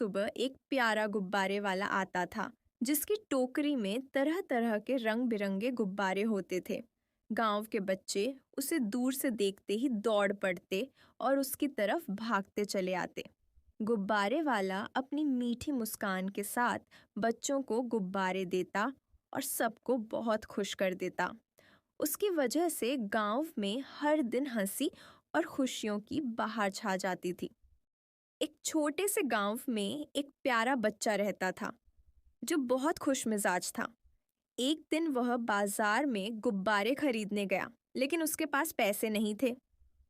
सुबह एक प्यारा गुब्बारे वाला आता था जिसकी टोकरी में तरह तरह के रंग बिरंगे गुब्बारे होते थे। गांव के बच्चे उसे दूर से देखते ही दौड़ पड़ते और उसकी तरफ भागते चले आते। गुब्बारे वाला अपनी मीठी मुस्कान के साथ बच्चों को गुब्बारे देता और सबको बहुत खुश कर देता। उसकी वजह से गांव में हर दिन हंसी और खुशियों की बहार छा जाती थी। एक छोटे से गांव में एक प्यारा बच्चा रहता था जो बहुत खुश मिजाज था। एक दिन वह बाजार में गुब्बारे खरीदने गया, लेकिन उसके पास पैसे नहीं थे।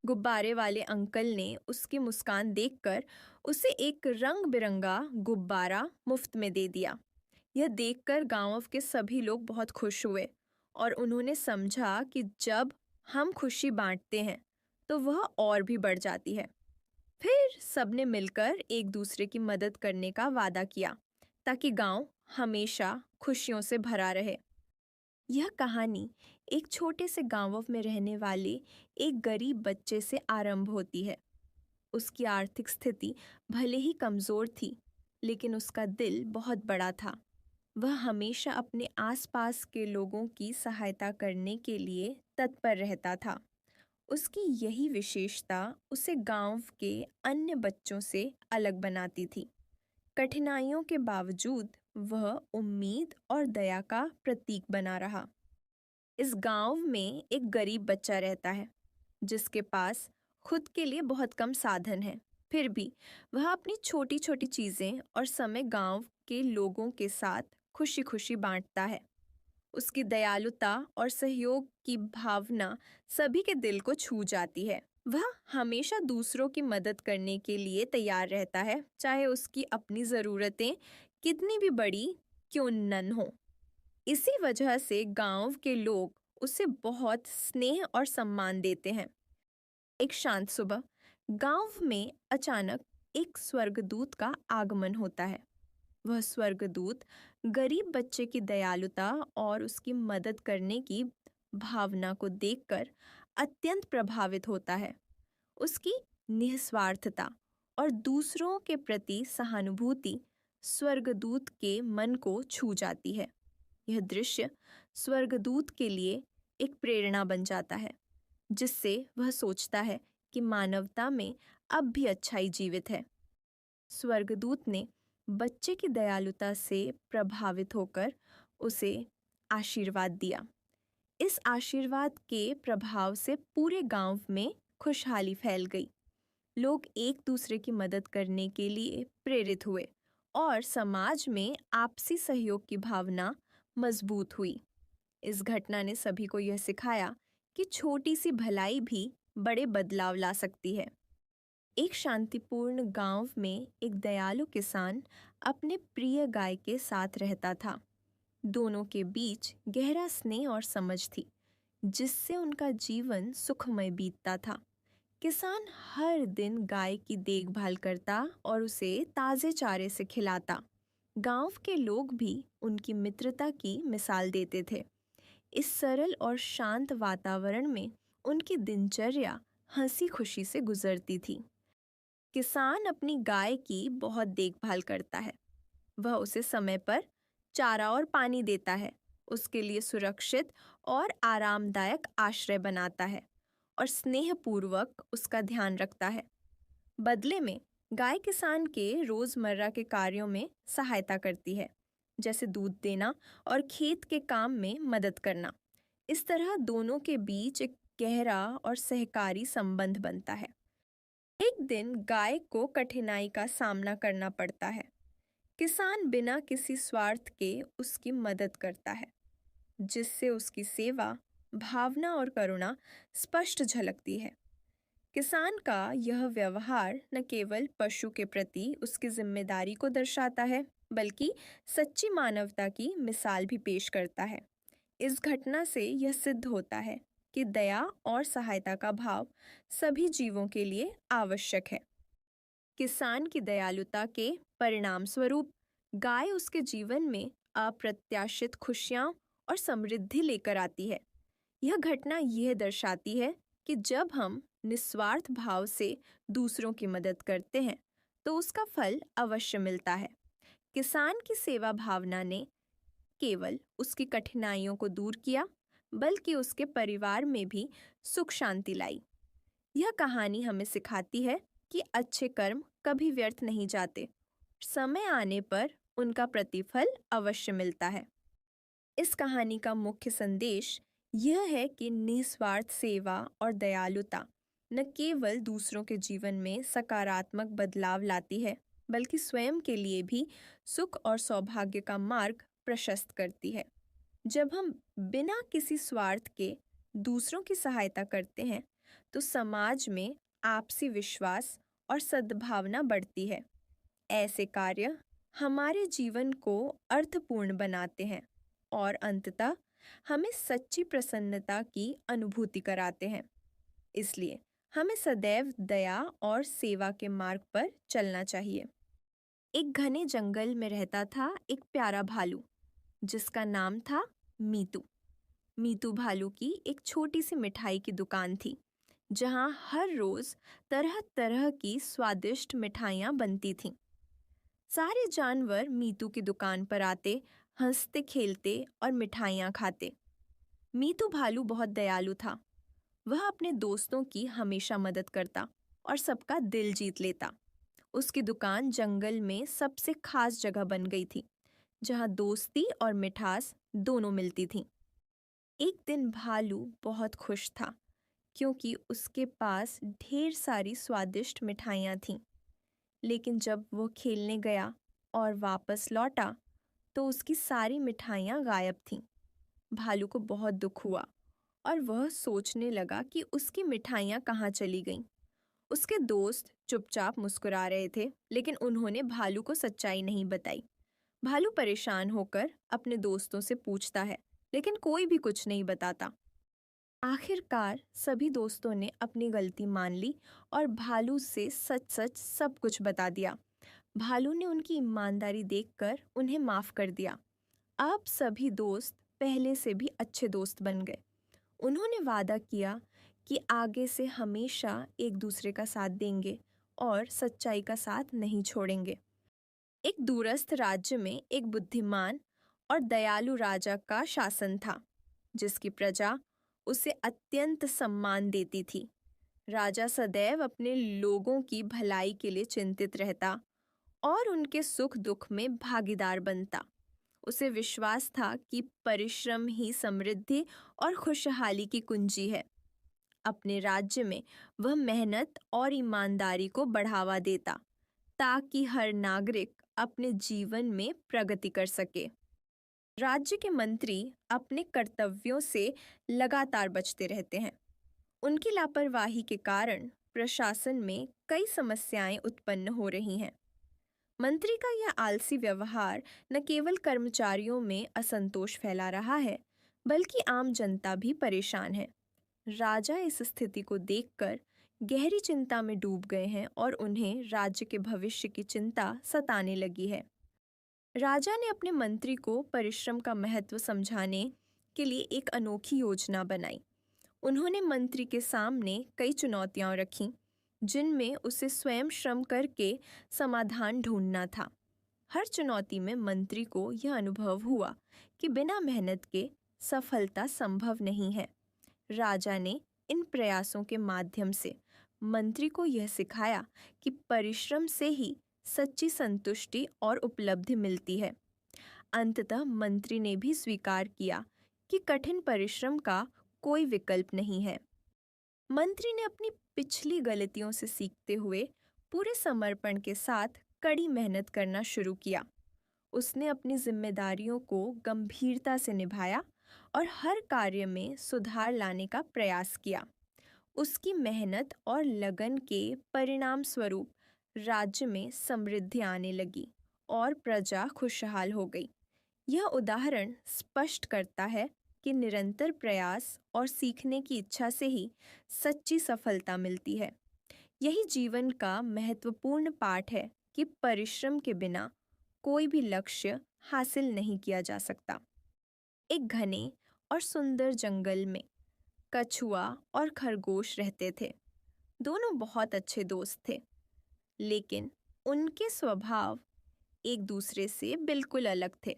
गुब्बारे वाले अंकल ने उसकी मुस्कान देखकर उसे एक रंग बिरंगा गुब्बारा मुफ्त में दे दिया। यह देखकर गांव के सभी लोग बहुत खुश हुए और उन्होंने समझा कि जब हम खुशी बांटते हैं तो वह और भी बढ़ जाती है। फिर सबने मिलकर एक दूसरे की मदद करने का वादा किया ताकि गांव हमेशा खुशियों से भरा रहे। यह कहानी एक छोटे से गांव में रहने वाले एक गरीब बच्चे से आरंभ होती है। उसकी आर्थिक स्थिति भले ही कमजोर थी, लेकिन उसका दिल बहुत बड़ा था। वह हमेशा अपने आसपास के लोगों की सहायता करने के लिए तत्पर रहता था। उसकी यही विशेषता उसे गांव के अन्य बच्चों से अलग बनाती थी। कठिनाइयों के बावजूद वह उम्मीद और दया का प्रतीक बना रहा। इस गांव में एक गरीब बच्चा रहता है जिसके पास खुद के लिए बहुत कम साधन है। फिर भी वह अपनी छोटी छोटी चीजें और समय गांव के लोगों के साथ खुशी खुशी बांटता है। उसकी दयालुता और सहयोग की भावना सभी के दिल को छू जाती है। वह हमेशा दूसरों की मदद करने के लिए तैयार रहता है, चाहे उसकी अपनी ज़रूरतें कितनी भी बड़ी क्यों न हो। इसी वजह से गांव के लोग उसे बहुत स्नेह और सम्मान देते हैं। एक शांत सुबह गांव में अचानक एक स्वर्गदूत का आगमन होता है। वह स्वर्गदूत गरीब बच्चे की दयालुता और उसकी मदद करने की भावना को देखकर अत्यंत प्रभावित होता है। उसकी निस्वार्थता और दूसरों के प्रति सहानुभूति स्वर्गदूत के मन को छू जाती है। यह दृश्य स्वर्गदूत के लिए एक प्रेरणा बन जाता है, जिससे वह सोचता है कि मानवता में अब भी अच्छाई जीवित है। स्वर्गदूत ने बच्चे की दयालुता से प्रभावित होकर उसे आशीर्वाद दिया। इस आशीर्वाद के प्रभाव से पूरे गांव में खुशहाली फैल गई। लोग एक दूसरे की मदद करने के लिए प्रेरित हुए और समाज में आपसी सहयोग की भावना मजबूत हुई। इस घटना ने सभी को यह सिखाया कि छोटी सी भलाई भी बड़े बदलाव ला सकती है। एक शांतिपूर्ण गांव में एक दयालु किसान अपने प्रिय गाय के साथ रहता था। दोनों के बीच गहरा स्नेह और समझ थी, जिससे उनका जीवन सुखमय बीतता था। किसान हर दिन गाय की देखभाल करता और उसे ताजे चारे से खिलाता। गांव के लोग भी उनकी मित्रता की मिसाल देते थे। इस सरल और शांत वातावरण में उनकी दिनचर्या हंसी खुशी से गुजरती थी। किसान अपनी गाय की बहुत देखभाल करता है। वह उसे समय पर चारा और पानी देता है, उसके लिए सुरक्षित और आरामदायक आश्रय बनाता है और स्नेहपूर्वक उसका ध्यान रखता है। बदले में गाय किसान के रोजमर्रा के कार्यों में सहायता करती है, जैसे दूध देना और खेत के काम में मदद करना। इस तरह दोनों के बीच एक गहरा और सहकारी संबंध बनता है। एक दिन गाय को कठिनाई का सामना करना पड़ता है। किसान बिना किसी स्वार्थ के उसकी मदद करता है, जिससे उसकी सेवा, भावना और करुणा स्पष्ट झलकती है। किसान का यह व्यवहार न केवल पशु के प्रति उसकी जिम्मेदारी को दर्शाता है, बल्कि सच्ची मानवता की मिसाल भी पेश करता है। इस घटना से यह सिद्ध होता है कि दया और सहायता का भाव सभी जीवों के लिए आवश्यक है। किसान की दयालुता के परिणाम स्वरूप गाय उसके जीवन में अप्रत्याशित खुशियां और समृद्धि लेकर आती है। यह घटना यह दर्शाती है कि जब हम निस्वार्थ भाव से दूसरों की मदद करते हैं, तो उसका फल अवश्य मिलता है। किसान की सेवा भावना ने केवल उसकी कठिनाइयों को दूर किया, बल्कि उसके परिवार में भी सुख शांति लाई। यह कहानी हमें सिखाती है कि अच्छे कर्म कभी व्यर्थ नहीं जाते। समय आने पर उनका प्रतिफल अवश्य मिलता है। इस कहानी का मुख्य संदेश यह है कि निस्वार्थ सेवा और दयालुता न केवल दूसरों के जीवन में सकारात्मक बदलाव लाती है, बल्कि स्वयं के लिए भी सुख और सौभाग्य का मार्ग प्रशस्त करती है। जब हम बिना किसी स्वार्थ के दूसरों की सहायता करते हैं, तो समाज में आपसी विश्वास और सद्भावना बढ़ती है। ऐसे कार्य हमारे जीवन को अर्थपूर्ण बनाते हैं और अंततः हमें सच्ची प्रसन्नता की अनुभूति कराते हैं। इसलिए हमें सदैव दया और सेवा के मार्ग पर चलना चाहिए। एक घने जंगल में रहता था एक प्यारा भालू, जिसका नाम था मीतू। मीतू भालू की एक छोटी सी मिठाई की दुकान थी, जहां हर रोज तरह तरह की स्वादिष्ट मिठाइयां बनती थीं। सारे जानवर मीतू की दुकान पर आते, हंसते खेलते और मिठाइयाँ खाते। मीतू भालू बहुत दयालु था। वह अपने दोस्तों की हमेशा मदद करता और सबका दिल जीत लेता। उसकी दुकान जंगल में सबसे खास जगह बन गई थी, जहाँ दोस्ती और मिठास दोनों मिलती थीं। एक दिन भालू बहुत खुश था, क्योंकि उसके पास ढेर सारी स्वादिष्ट मिठाइयाँ थीं। लेकिन जब वो खेलने गया और वापस लौटा, तो उसकी सारी मिठाइयाँ गायब थीं। भालू को बहुत दुख हुआ और वह सोचने लगा कि उसकी मिठाइयाँ कहाँ चली गईं। उसके दोस्त चुपचाप मुस्कुरा रहे थे, लेकिन उन्होंने भालू को सच्चाई नहीं बताई। भालू परेशान होकर अपने दोस्तों से पूछता है, लेकिन कोई भी कुछ नहीं बताता। आखिरकार सभी दोस्तों ने अपनी गलती मान ली और भालू से सच सच सब कुछ बता दिया। भालू ने उनकी ईमानदारी देखकर उन्हें माफ कर दिया। अब सभी दोस्त पहले से भी अच्छे दोस्त बन गए। उन्होंने वादा किया कि आगे से हमेशा एक दूसरे का साथ देंगे और सच्चाई का साथ नहीं छोड़ेंगे। एक दूरस्थ राज्य में एक बुद्धिमान और दयालु राजा का शासन था, जिसकी प्रजा उसे अत्यंत सम्मान देती थी। राजा सदैव अपने लोगों की भलाई के लिए चिंतित रहता और उनके सुख दुख में भागीदार बनता। उसे विश्वास था कि परिश्रम ही समृद्धि और खुशहाली की कुंजी है। अपने राज्य में वह मेहनत और ईमानदारी को बढ़ावा देता, ताकि हर नागरिक अपने जीवन में प्रगति कर सके। राज्य के मंत्री अपने कर्तव्यों से लगातार बचते रहते हैं। उनकी लापरवाही के कारण प्रशासन में कई समस्याएं उत्पन्न हो रही हैं। मंत्री का यह आलसी व्यवहार न केवल कर्मचारियों में असंतोष फैला रहा है, बल्कि आम जनता भी परेशान है। राजा इस स्थिति को देखकर गहरी चिंता में डूब गए हैं और उन्हें राज्य के भविष्य की चिंता सताने लगी है। राजा ने अपने मंत्री को परिश्रम का महत्व समझाने के लिए एक अनोखी योजना बनाई। उन्होंने मंत्री के सामने कई चुनौतियां रखीं, जिनमें उसे स्वयं श्रम करके समाधान ढूंढना था। हर चुनौती में मंत्री को यह अनुभव हुआ कि बिना मेहनत के सफलता संभव नहीं है। राजा ने इन प्रयासों के माध्यम से मंत्री को यह सिखाया कि परिश्रम से ही सच्ची संतुष्टि और उपलब्धि मिलती है। अंततः मंत्री ने भी स्वीकार किया कि कठिन परिश्रम का कोई विकल्प नहीं है। मंत्री ने अपनी पिछली गलतियों से सीखते हुए पूरे समर्पण के साथ कड़ी मेहनत करना शुरू किया। उसने अपनी जिम्मेदारियों को गंभीरता से निभाया और हर कार्य में सुधार लाने का प्रयास किया। उसकी मेहनत और लगन के परिणाम स्वरूप राज्य में समृद्धि आने लगी और प्रजा खुशहाल हो गई। यह उदाहरण स्पष्ट करता है कि निरंतर प्रयास और सीखने की इच्छा से ही सच्ची सफलता मिलती है। यही जीवन का महत्वपूर्ण पाठ है कि परिश्रम के बिना कोई भी लक्ष्य हासिल नहीं किया जा सकता। एक घने और सुंदर जंगल में कछुआ और खरगोश रहते थे। दोनों बहुत अच्छे दोस्त थे, लेकिन उनके स्वभाव एक दूसरे से बिल्कुल अलग थे।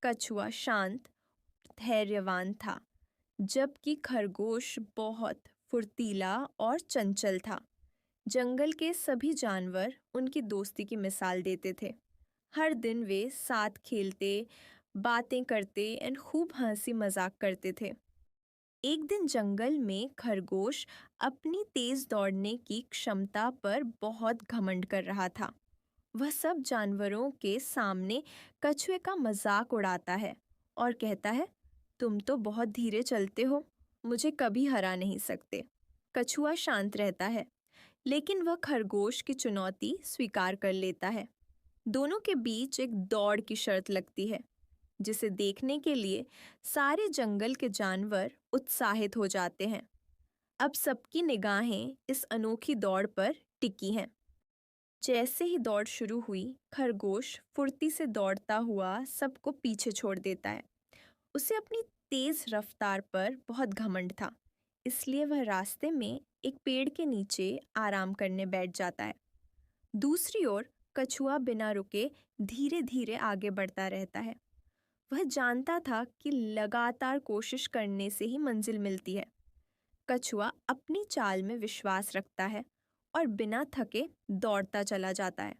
कछुआ शांत, धैर्यवान था, जबकि खरगोश बहुत फुर्तीला और चंचल था। जंगल के सभी जानवर उनकी दोस्ती की मिसाल देते थे। हर दिन वे साथ खेलते, बातें करते और खूब हंसी मजाक करते थे। एक दिन जंगल में खरगोश अपनी तेज दौड़ने की क्षमता पर बहुत घमंड कर रहा था। वह सब जानवरों के सामने कछुए का मजाक उड़ाता है और कहता है, तुम तो बहुत धीरे चलते हो, मुझे कभी हरा नहीं सकते। कछुआ शांत रहता है, लेकिन वह खरगोश की चुनौती स्वीकार कर लेता है। दोनों के बीच एक दौड़ की शर्त लगती है, जिसे देखने के लिए सारे जंगल के जानवर उत्साहित हो जाते हैं। अब सबकी निगाहें इस अनोखी दौड़ पर टिकी हैं। जैसे ही दौड़ शुरू हुई, खरगोश फुर्ती से दौड़ता हुआ सबको पीछे छोड़ देता है। उसे अपनी तेज रफ्तार पर बहुत घमंड था, इसलिए वह रास्ते में एक पेड़ के नीचे आराम करने बैठ जाता है। दूसरी ओर कछुआ बिना रुके धीरे धीरे आगे बढ़ता रहता है। वह जानता था कि लगातार कोशिश करने से ही मंजिल मिलती है। कछुआ अपनी चाल में विश्वास रखता है और बिना थके दौड़ता चला जाता है।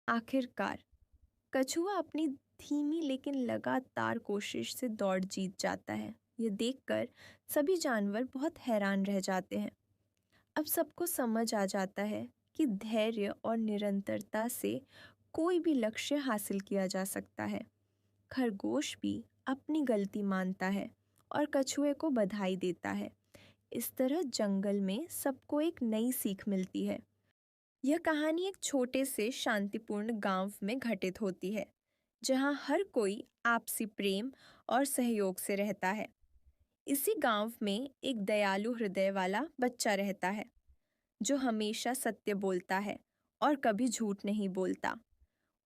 आखिरकार कछुआ अपनी धीमी लेकिन लगातार कोशिश से दौड़ जीत जाता है। ये देखकर सभी जानवर बहुत हैरान रह जाते हैं। अब सबको समझ आ जाता है कि धैर्य और निरंतरता से कोई भी लक्ष्य हासिल किया जा सकता है। खरगोश भी अपनी गलती मानता है और कछुए को बधाई देता है। इस तरह जंगल में सबको एक नई सीख मिलती है। यह कहानी एक छोटे से शांतिपूर्ण गांव में घटित होती है, जहां हर कोई आपसी प्रेम और सहयोग से रहता है। इसी गांव में एक दयालु हृदय वाला बच्चा रहता है, जो हमेशा सत्य बोलता है और कभी झूठ नहीं बोलता।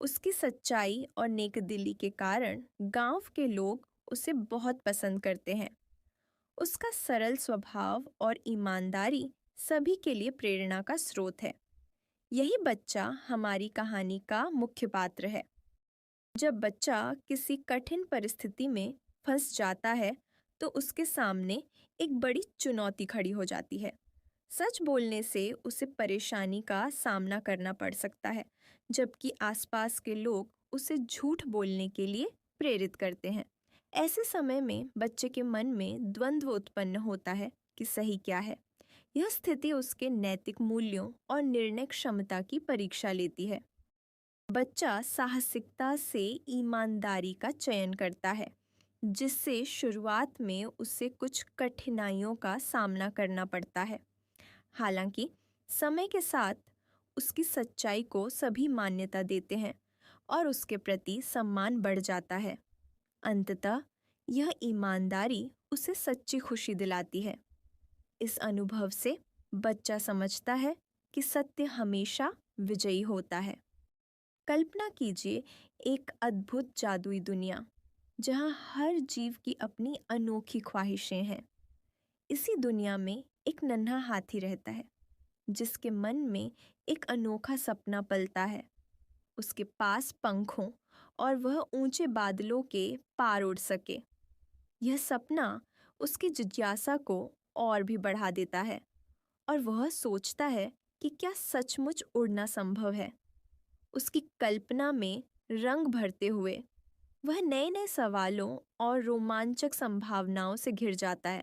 उसकी सच्चाई और नेकदिली के कारण गांव के लोग उसे बहुत पसंद करते हैं। उसका सरल स्वभाव और ईमानदारी सभी के लिए प्रेरणा का स्रोत है। यही बच्चा हमारी कहानी का मुख्य पात्र है। जब बच्चा किसी कठिन परिस्थिति में फंस जाता है, तो उसके सामने एक बड़ी चुनौती खड़ी हो जाती है। सच बोलने से उसे परेशानी का सामना करना पड़ सकता है, जबकि आसपास के लोग उसे झूठ बोलने के लिए प्रेरित करते हैं। ऐसे समय में बच्चे के मन में द्वंद्व उत्पन्न होता है कि सही क्या है। यह स्थिति उसके नैतिक मूल्यों और निर्णय क्षमता की परीक्षा लेती है। बच्चा साहसिकता से ईमानदारी का चयन करता है, जिससे शुरुआत में उसे कुछ कठिनाइयों का सामना करना पड़ता है। हालांकि समय के साथ उसकी सच्चाई को सभी मान्यता देते हैं और उसके प्रति सम्मान बढ़ जाता है। अंततः यह ईमानदारी उसे सच्ची खुशी दिलाती है। इस अनुभव से बच्चा समझता है कि सत्य हमेशा विजयी होता है। कल्पना कीजिए एक अद्भुत जादुई दुनिया, जहां हर जीव की अपनी अनोखी ख्वाहिशें हैं। इसी दुनिया में एक नन्हा हाथी रहता है, जिसके मन में एक अनोखा सपना पलता है। उसके पास पंख हों और वह ऊंचे बादलों के पार उड़ सके। यह सपना उसकी जिज्ञासा को और भी बढ़ा देता है और वह सोचता है कि क्या सचमुच उड़ना संभव है। उसकी कल्पना में रंग भरते हुए वह नए नए सवालों और रोमांचक संभावनाओं से घिर जाता है।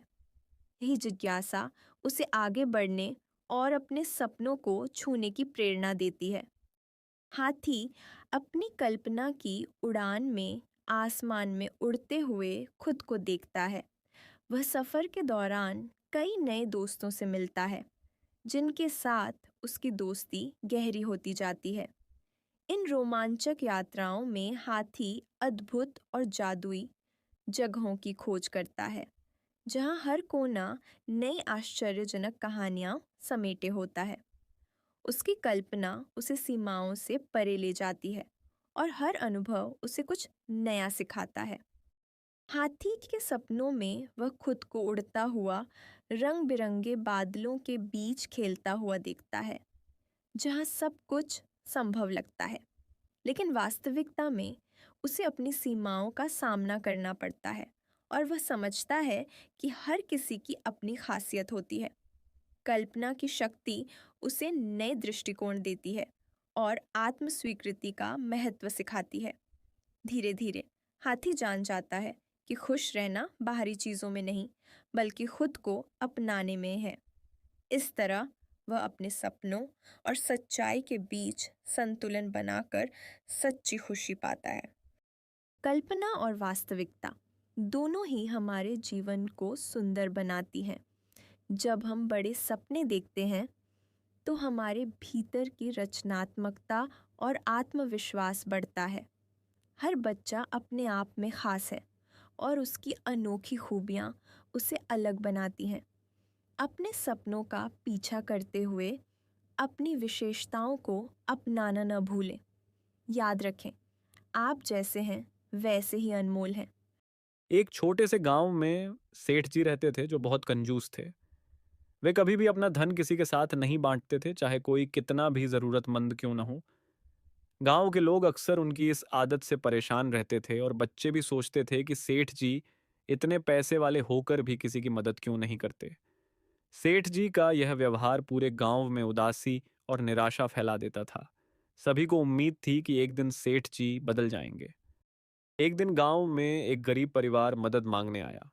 यही जिज्ञासा उसे आगे बढ़ने और अपने सपनों को छूने की प्रेरणा देती है। हाथी अपनी कल्पना की उड़ान में आसमान में उड़ते हुए खुद को देखता है। वह सफ़र के दौरान कई नए दोस्तों से मिलता है, जिनके साथ उसकी दोस्ती गहरी होती जाती है। इन रोमांचक यात्राओं में हाथी अद्भुत और जादुई जगहों की खोज करता है, जहां हर कोना नई आश्चर्यजनक कहानियां समेटे होता है। उसकी कल्पना उसे सीमाओं से परे ले जाती है और हर अनुभव उसे कुछ नया सिखाता है। हाथी के सपनों में वह खुद को उड़ता हुआ रंग बिरंगे बादलों के बीच खेलता हुआ देखता है, जहां सब कुछ संभव लगता है, लेकिन वास्तविकता में उसे अपनी सीमाओं का सामना करना पड़ता है और वह समझता है कि हर किसी की अपनी खासियत होती है। कल्पना की शक्ति उसे नए दृष्टिकोण देती है और आत्म स्वीकृति का महत्व सिखाती है। धीरे धीरे हाथी जान जाता है कि खुश रहना बाहरी चीजों में नहीं, बल्कि खुद को अपनाने में है। इस तरह वह अपने सपनों और सच्चाई के बीच संतुलन बनाकर सच्ची खुशी पाता है। कल्पना और वास्तविकता दोनों ही हमारे जीवन को सुंदर बनाती हैं। जब हम बड़े सपने देखते हैं तो हमारे भीतर की रचनात्मकता और आत्मविश्वास बढ़ता है। हर बच्चा अपने आप में खास है और उसकी अनोखी खूबियाँ उसे अलग बनाती हैं। अपने सपनों का पीछा करते हुए अपनी विशेषताओं को अपनाना न भूलें। याद रखें, आप जैसे हैं वैसे ही अनमोल हैं। एक छोटे से गांव में सेठ जी रहते थे जो बहुत कंजूस थे। वे कभी भी अपना धन किसी के साथ नहीं बांटते थे, चाहे कोई कितना भी जरूरतमंद क्यों ना हो। गांव के लोग अक्सर उनकी इस आदत से परेशान रहते थे और बच्चे भी सोचते थे कि सेठ जी इतने पैसे वाले होकर भी किसी की मदद क्यों नहीं करते। सेठ जी का यह व्यवहार पूरे गांव में उदासी और निराशा फैला देता था। सभी को उम्मीद थी कि एक दिन सेठ जी बदल जाएंगे। एक दिन गांव में एक गरीब परिवार मदद मांगने आया।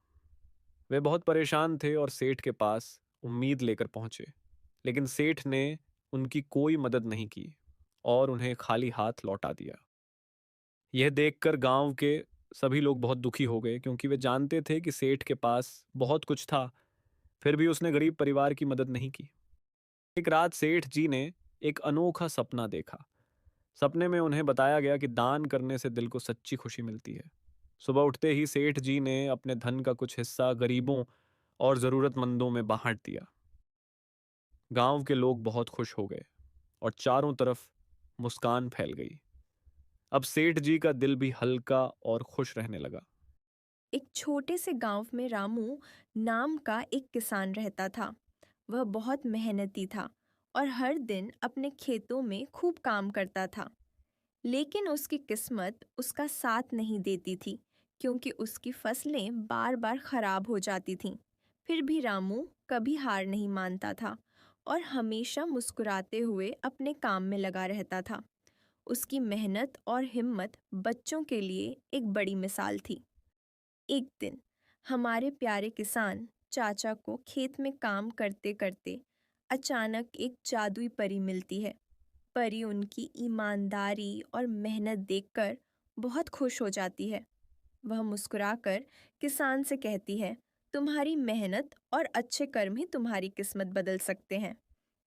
वे बहुत परेशान थे और सेठ के पास उम्मीद लेकर पहुंचे, लेकिन सेठ ने उनकी कोई मदद नहीं की और उन्हें खाली हाथ लौटा दिया। यह देखकर गांव के सभी लोग बहुत दुखी हो गए, क्योंकि वे जानते थे कि सेठ के पास बहुत कुछ था, फिर भी उसने गरीब परिवार की मदद नहीं की। एक रात सेठ जी ने एक अनोखा सपना देखा। सपने में उन्हें बताया गया कि दान करने से दिल को सच्ची खुशी मिलती है। सुबह उठते ही सेठ जी ने अपने धन का कुछ हिस्सा गरीबों और जरूरतमंदों में बांट दिया। गांव के लोग बहुत खुश हो गए और चारों तरफ मुस्कान फैल गई। अब सेठ जी का दिल भी हल्का और खुश रहने लगा। एक छोटे से गांव में रामू नाम का एक किसान रहता था। वह बहुत मेहनती था और हर दिन अपने खेतों में खूब काम करता था। लेकिन उसकी किस्मत उसका साथ नहीं देती थी, क्योंकि उसकी फसलें बार बार खराब हो जाती थीं। फिर भी रामू कभी हार नहीं मानता था और हमेशा मुस्कुराते हुए अपने काम में लगा रहता था। उसकी मेहनत और हिम्मत बच्चों के लिए एक बड़ी मिसाल थी। एक दिन हमारे प्यारे किसान चाचा को खेत में काम करते करते अचानक एक जादुई परी मिलती है। परी उनकी ईमानदारी और मेहनत देखकर बहुत खुश हो जाती है। वह मुस्कुराकर किसान से कहती है, तुम्हारी मेहनत और अच्छे कर्म ही तुम्हारी किस्मत बदल सकते हैं।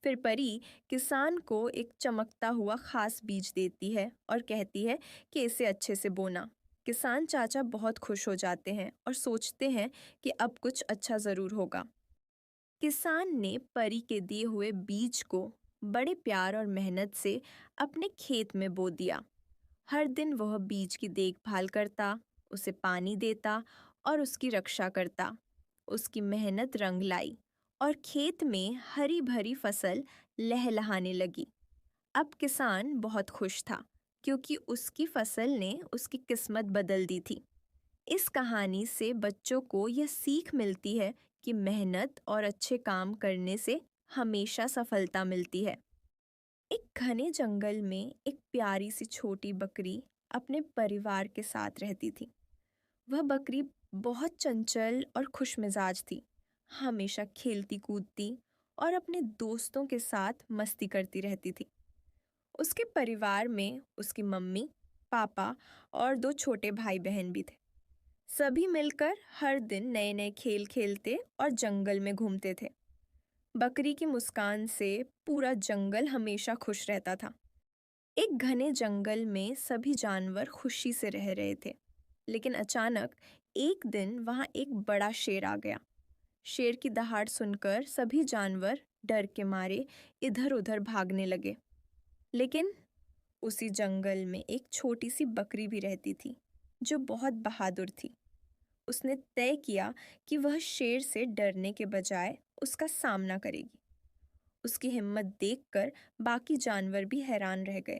फिर परी किसान को एक चमकता हुआ खास बीज देती है और कहती है कि इसे अच्छे से बोना। किसान चाचा बहुत खुश हो जाते हैं और सोचते हैं कि अब कुछ अच्छा ज़रूर होगा। किसान ने परी के दिए हुए बीज को बड़े प्यार और मेहनत से अपने खेत में बो दिया। हर दिन वह बीज की देखभाल करता, उसे पानी देता और उसकी रक्षा करता। उसकी मेहनत रंग लाई और खेत में हरी भरी फसल लहलहाने लगी। अब किसान बहुत खुश था, क्योंकि उसकी फसल ने उसकी किस्मत बदल दी थी। इस कहानी से बच्चों को यह सीख मिलती है कि मेहनत और अच्छे काम करने से हमेशा सफलता मिलती है। एक घने जंगल में एक प्यारी सी छोटी बकरी अपने परिवार के साथ रहती थी। वह बकरी बहुत चंचल और खुशमिजाज थी, हमेशा खेलती कूदती और अपने दोस्तों के साथ मस्ती करती रहती थी। उसके परिवार में उसकी मम्मी, पापा और दो छोटे भाई बहन भी थे। सभी मिलकर हर दिन नए नए खेल खेलते और जंगल में घूमते थे। बकरी की मुस्कान से पूरा जंगल हमेशा खुश रहता था। एक घने जंगल में सभी जानवर खुशी से रह रहे थे, लेकिन अचानक एक दिन वहां एक बड़ा शेर आ गया। शेर की दहाड़ सुनकर सभी जानवर डर के मारे इधर-उधर भागने लगे। लेकिन उसी जंगल में एक छोटी सी बकरी भी रहती थी, जो बहुत बहादुर थी। उसने तय किया कि वह शेर से डरने के बजाय उसका सामना करेगी। उसकी हिम्मत देखकर बाकी जानवर भी हैरान रह गए।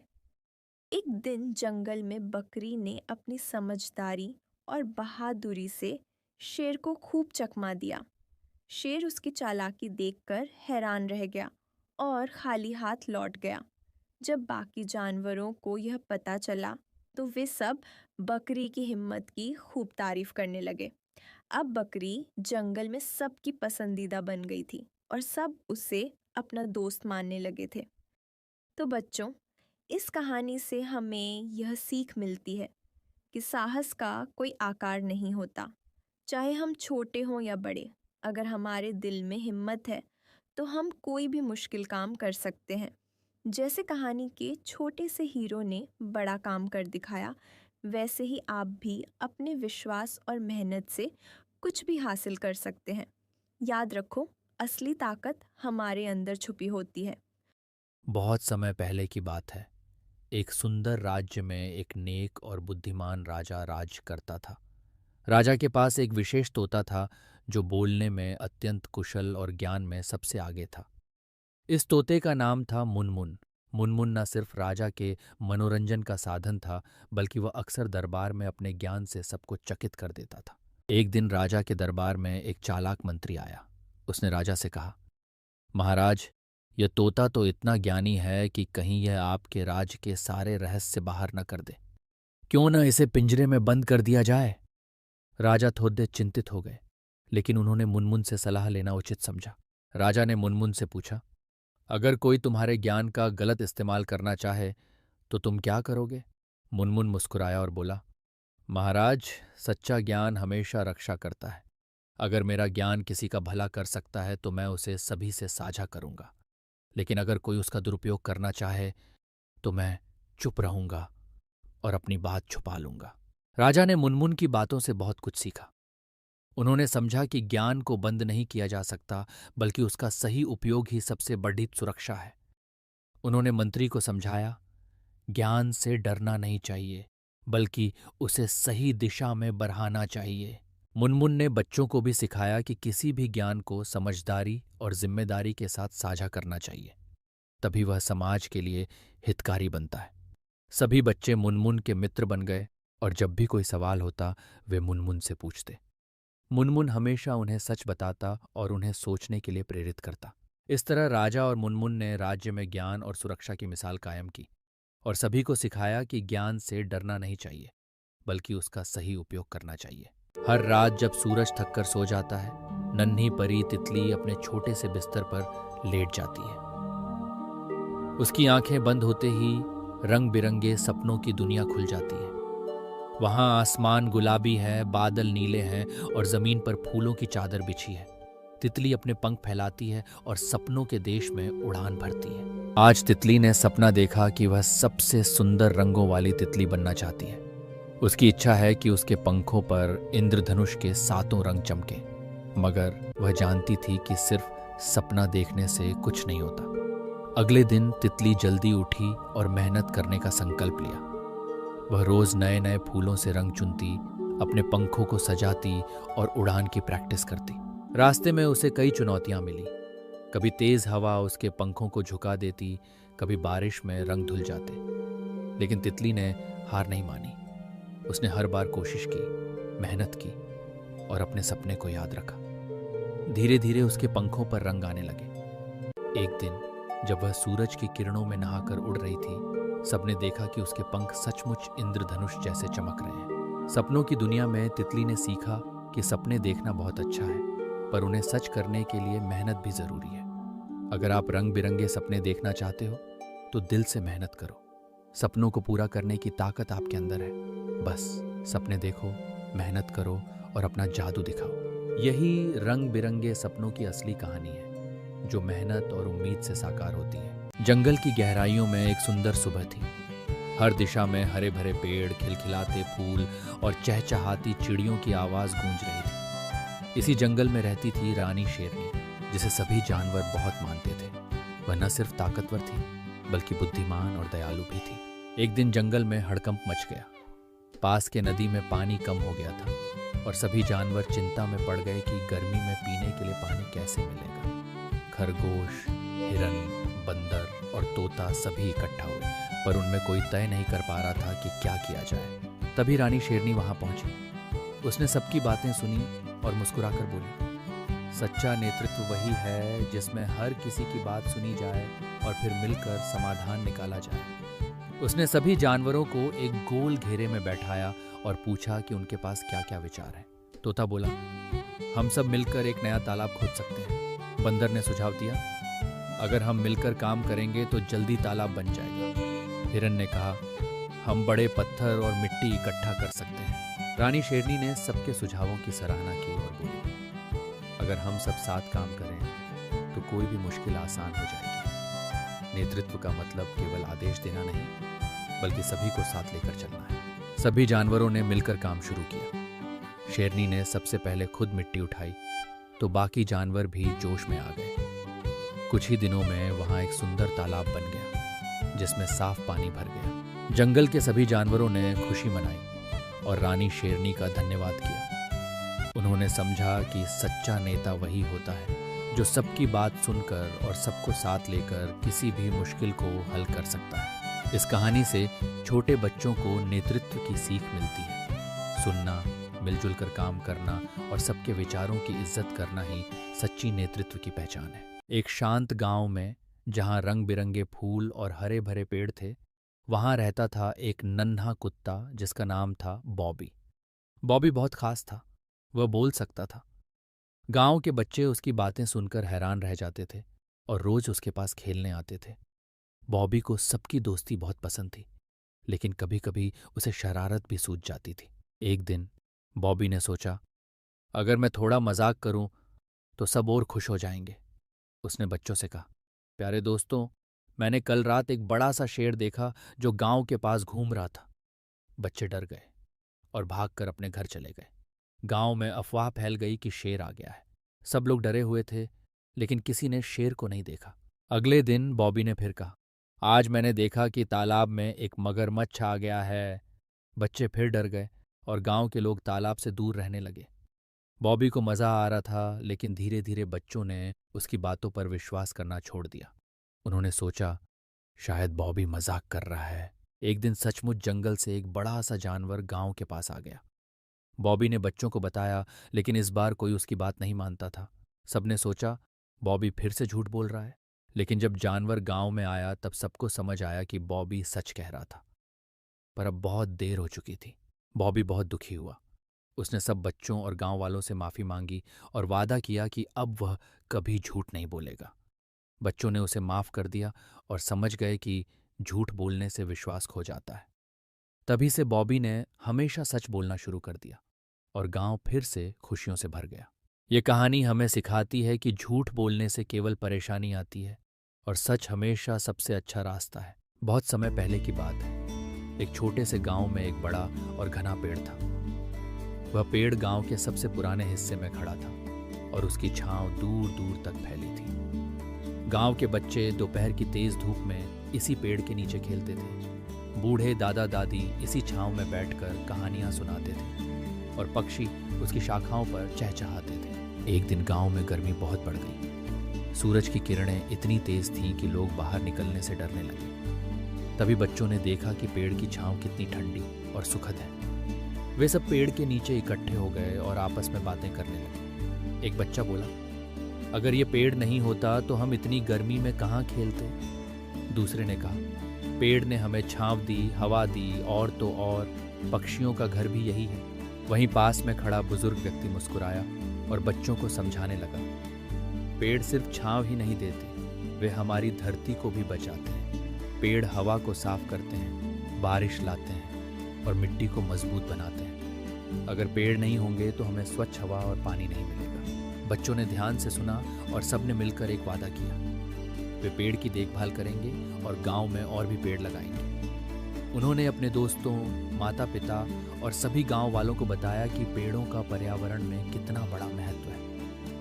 एक दिन जंगल में बकरी ने अपनी समझदारी और बहादुरी से शेर को खूब चकमा दिया। शेर उसकी चालाकी देखकर हैरान रह गया और खाली हाथ लौट गया। जब बाकी जानवरों को यह पता चला तो वे सब बकरी की हिम्मत की खूब तारीफ करने लगे। अब बकरी जंगल में सबकी पसंदीदा बन गई थी और सब उसे अपना दोस्त मानने लगे थे। तो बच्चों, इस कहानी से हमें यह सीख मिलती है कि साहस का कोई आकार नहीं होता। चाहे हम छोटे हों या बड़े, अगर हमारे दिल में हिम्मत है तो हम कोई भी मुश्किल काम कर सकते हैं। जैसे कहानी के छोटे से हीरो ने बड़ा काम कर दिखाया, वैसे ही आप भी अपने विश्वास और मेहनत से कुछ भी हासिल कर सकते हैं। याद रखो, असली ताकत हमारे अंदर छुपी होती है। बहुत समय पहले की बात है। एक सुंदर राज्य में एक नेक और बुद्धिमान राजा राज करता था। राजा के पास एक विशेष तोता था जो बोलने में अत्यंत कुशल और ज्ञान में सबसे आगे था। इस तोते का नाम था मुनमुन। मुनमुन न सिर्फ राजा के मनोरंजन का साधन था, बल्कि वह अक्सर दरबार में अपने ज्ञान से सबको चकित कर देता था। एक दिन राजा के दरबार में एक चालाक मंत्री आया। उसने राजा से कहा, महाराज, यह तोता तो इतना ज्ञानी है कि कहीं यह आपके राज के सारे रहस्य बाहर न कर दे। क्यों न इसे पिंजरे में बंद कर दिया जाए। राजा थोड़े चिंतित हो गए, लेकिन उन्होंने मुनमुन से सलाह लेना उचित समझा। राजा ने मुनमुन से पूछा, अगर कोई तुम्हारे ज्ञान का गलत इस्तेमाल करना चाहे तो तुम क्या करोगे? मुनमुन मुस्कुराया और बोला, महाराज, सच्चा ज्ञान हमेशा रक्षा करता है। अगर मेरा ज्ञान किसी का भला कर सकता है तो मैं उसे सभी से साझा करूंगा, लेकिन अगर कोई उसका दुरुपयोग करना चाहे तो मैं चुप रहूंगा और अपनी बात छुपा लूंगा। राजा ने मुनमुन की बातों से बहुत कुछ सीखा। उन्होंने समझा कि ज्ञान को बंद नहीं किया जा सकता, बल्कि उसका सही उपयोग ही सबसे बड़ी सुरक्षा है। उन्होंने मंत्री को समझाया, ज्ञान से डरना नहीं चाहिए, बल्कि उसे सही दिशा में बढ़ाना चाहिए। मुनमुन ने बच्चों को भी सिखाया कि किसी भी ज्ञान को समझदारी और जिम्मेदारी के साथ साझा करना चाहिए, तभी वह समाज के लिए हितकारी बनता है। सभी बच्चे मुनमुन के मित्र बन गए और जब भी कोई सवाल होता वे मुनमुन से पूछते। मुनमुन हमेशा उन्हें सच बताता और उन्हें सोचने के लिए प्रेरित करता। इस तरह राजा और मुनमुन ने राज्य में ज्ञान और सुरक्षा की मिसाल कायम की और सभी को सिखाया कि ज्ञान से डरना नहीं चाहिए, बल्कि उसका सही उपयोग करना चाहिए। हर रात जब सूरज थककर सो जाता है, नन्ही परी तितली अपने छोटे से बिस्तर पर लेट जाती है। उसकी आंखें बंद होते ही रंग बिरंगे सपनों की दुनिया खुल जाती है। वहां आसमान गुलाबी है, बादल नीले हैं और जमीन पर फूलों की चादर बिछी है। तितली अपने पंख फैलाती है और सपनों के देश में उड़ान भरती है। आज तितली ने सपना देखा कि वह सबसे सुंदर रंगों वाली तितली बनना चाहती है। उसकी इच्छा है कि उसके पंखों पर इंद्रधनुष के 7 रंग चमके, मगर वह जानती थी कि सिर्फ सपना देखने से कुछ नहीं होता। अगले दिन तितली जल्दी उठी और मेहनत करने का संकल्प लिया। वह रोज नए नए फूलों से रंग चुनती, अपने पंखों को सजाती और उड़ान की प्रैक्टिस करती। रास्ते में उसे कई चुनौतियां मिली। कभी तेज हवा उसके पंखों को झुका देती, कभी बारिश में रंग धुल जाते, लेकिन तितली ने हार नहीं मानी। उसने हर बार कोशिश की, मेहनत की और अपने सपने को याद रखा। धीरे धीरे उसके पंखों पर रंग आने लगे। एक दिन जब वह सूरज की किरणों में नहाकर उड़ रही थी, सबने देखा कि उसके पंख सचमुच इंद्रधनुष जैसे चमक रहे हैं। सपनों की दुनिया में तितली ने सीखा कि सपने देखना बहुत अच्छा है, पर उन्हें सच करने के लिए मेहनत भी जरूरी है। अगर आप रंग बिरंगे सपने देखना चाहते हो तो दिल से मेहनत करो। सपनों को पूरा करने की ताकत आपके अंदर है। बस सपने देखो, मेहनत करो और अपना जादू दिखाओ। यही रंग बिरंगे सपनों की असली कहानी है, जो मेहनत और उम्मीद से साकार होती है। जंगल की गहराइयों में एक सुंदर सुबह थी। हर दिशा में हरे भरे पेड़, खिलखिलाते फूल और चहचहाती चिड़ियों की आवाज गूंज रही थी। इसी जंगल में रहती थी रानी शेरनी, जिसे सभी जानवर बहुत मानते थे। वह न सिर्फ ताकतवर थी, बल्कि बुद्धिमान और दयालु भी थी। एक दिन जंगल में हड़कंप मच गया। पास के नदी में पानी कम हो गया था और सभी जानवर चिंता में पड़ गए कि गर्मी में पीने के लिए पानी कैसे मिलेगा। खरगोश, हिरन, बंदर और तोता सभी इकट्ठा हुए, पर उनमें कोई तय नहीं कर पा रहा था कि क्या किया जाए। तभी रानी शेरनी वहां पहुंची। उसने सबकी बातें सुनी और मुस्कुराकर बोली, सच्चा नेतृत्व वही है जिसमें हर किसी की बात सुनी जाए और फिर मिलकर समाधान निकाला जाए। उसने सभी जानवरों को एक गोल घेरे में बैठाया और पूछा कि उनके पास क्या क्या विचार है। तोता बोला, हम सब मिलकर एक नया तालाब खोद सकते हैं। बंदर ने सुझाव दिया, अगर हम मिलकर काम करेंगे तो जल्दी तालाब बन जाएगा। हिरन ने कहा, हम बड़े पत्थर और मिट्टी इकट्ठा कर सकते हैं। रानी शेरनी ने सबके सुझावों की सराहना की और बोली, अगर हम सब साथ काम करें तो कोई भी मुश्किल आसान हो जाएगी। नेतृत्व का मतलब केवल आदेश देना नहीं, बल्कि सभी को साथ लेकर चलना है। सभी जानवरों ने मिलकर काम शुरू किया। शेरनी ने सबसे पहले खुद मिट्टी उठाई तो बाकी जानवर भी जोश में आ गए। कुछ ही दिनों में वहां एक सुंदर तालाब बन गया जिसमें साफ पानी भर गया। जंगल के सभी जानवरों ने खुशी मनाई और रानी शेरनी का धन्यवाद किया। उन्होंने समझा कि सच्चा नेता वही होता है जो सबकी बात सुनकर और सबको साथ लेकर किसी भी मुश्किल को हल कर सकता है। इस कहानी से छोटे बच्चों को नेतृत्व की सीख मिलती है। सुनना, मिलजुल कर काम करना और सबके विचारों की इज्जत करना ही सच्ची नेतृत्व की पहचान है। एक शांत गांव में जहां रंग बिरंगे फूल और हरे भरे पेड़ थे, वहां रहता था एक नन्हा कुत्ता जिसका नाम था बॉबी। बॉबी बहुत खास था। वह बोल सकता था। गांव के बच्चे उसकी बातें सुनकर हैरान रह जाते थे और रोज उसके पास खेलने आते थे। बॉबी को सबकी दोस्ती बहुत पसंद थी, लेकिन कभी कभी उसे शरारत भी सूझ जाती थी। एक दिन बॉबी ने सोचा, अगर मैं थोड़ा मजाक करूं तो सब और खुश हो जाएंगे। उसने बच्चों से कहा, प्यारे दोस्तों, मैंने कल रात एक बड़ा सा शेर देखा जो गांव के पास घूम रहा था। बच्चे डर गए और भागकर अपने घर चले गए। गांव में अफवाह फैल गई कि शेर आ गया है। सब लोग डरे हुए थे, लेकिन किसी ने शेर को नहीं देखा। अगले दिन बॉबी ने फिर कहा, आज मैंने देखा कि तालाब में एक मगरमच्छ आ गया है। बच्चे फिर डर गए और गांव के लोग तालाब से दूर रहने लगे। बॉबी को मजा आ रहा था, लेकिन धीरे धीरे बच्चों ने उसकी बातों पर विश्वास करना छोड़ दिया। उन्होंने सोचा, शायद बॉबी मजाक कर रहा है। एक दिन सचमुच जंगल से एक बड़ा सा जानवर गांव के पास आ गया। बॉबी ने बच्चों को बताया, लेकिन इस बार कोई उसकी बात नहीं मानता था। सबने सोचा, बॉबी फिर से झूठ बोल रहा है। लेकिन जब जानवर गांव में आया तब सबको समझ आया कि बॉबी सच कह रहा था। पर अब बहुत देर हो चुकी थी। बॉबी बहुत दुखी हुआ। उसने सब बच्चों और गांव वालों से माफी मांगी और वादा किया कि अब वह कभी झूठ नहीं बोलेगा। बच्चों ने उसे माफ कर दिया और समझ गए कि झूठ बोलने से विश्वास खो जाता है। तभी से बॉबी ने हमेशा सच बोलना शुरू कर दिया और गांव फिर से खुशियों से भर गया। ये कहानी हमें सिखाती है कि झूठ बोलने से केवल परेशानी आती है और सच हमेशा सबसे अच्छा रास्ता है। बहुत समय पहले की बात है। एक छोटे से गांव में एक बड़ा और घना पेड़ था। वह पेड़ गांव के सबसे पुराने हिस्से में खड़ा था और उसकी छांव दूर दूर तक फैली थी। गांव के बच्चे दोपहर की तेज धूप में इसी पेड़ के नीचे खेलते थे। बूढ़े दादा दादी इसी छांव में बैठकर कहानियां सुनाते थे और पक्षी उसकी शाखाओं पर चहचहाते थे। एक दिन गांव में गर्मी बहुत बढ़ गई। सूरज की किरणें इतनी तेज थीं कि लोग बाहर निकलने से डरने लगे। तभी बच्चों ने देखा कि पेड़ की छांव कितनी ठंडी और सुखद है। वे सब पेड़ के नीचे इकट्ठे हो गए और आपस में बातें करने लगे। एक बच्चा बोला, अगर ये पेड़ नहीं होता तो हम इतनी गर्मी में कहाँ खेलते। दूसरे ने कहा, पेड़ ने हमें छांव दी, हवा दी और तो और पक्षियों का घर भी यही है। वहीं पास में खड़ा बुजुर्ग व्यक्ति मुस्कुराया और बच्चों को समझाने लगा, पेड़ सिर्फ छांव ही नहीं देते, वे हमारी धरती को भी बचाते हैं। पेड़ हवा को साफ करते हैं, बारिश लाते हैं और मिट्टी को मजबूत बनाते हैं। अगर पेड़ नहीं होंगे तो हमें स्वच्छ हवा और पानी नहीं मिलेगा। बच्चों ने ध्यान से सुना और सबने मिलकर एक वादा किया। वे पेड़ की देखभाल करेंगे और गांव में और भी पेड़ लगाएंगे। उन्होंने अपने दोस्तों, माता पिता और सभी गांव वालों को बताया कि पेड़ों का पर्यावरण में कितना बड़ा महत्व है।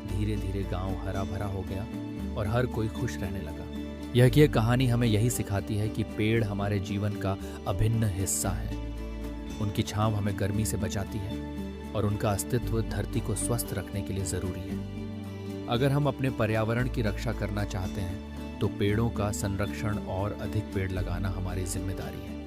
धीरे धीरे गांव हरा भरा हो गया और हर कोई खुश रहने लगा। यह कहानी हमें यही सिखाती है कि पेड़ हमारे जीवन का अभिन्न हिस्सा है। उनकी छांव हमें गर्मी से बचाती है और उनका अस्तित्व धरती को स्वस्थ रखने के लिए ज़रूरी है। अगर हम अपने पर्यावरण की रक्षा करना चाहते हैं तो पेड़ों का संरक्षण और अधिक पेड़ लगाना हमारी जिम्मेदारी है।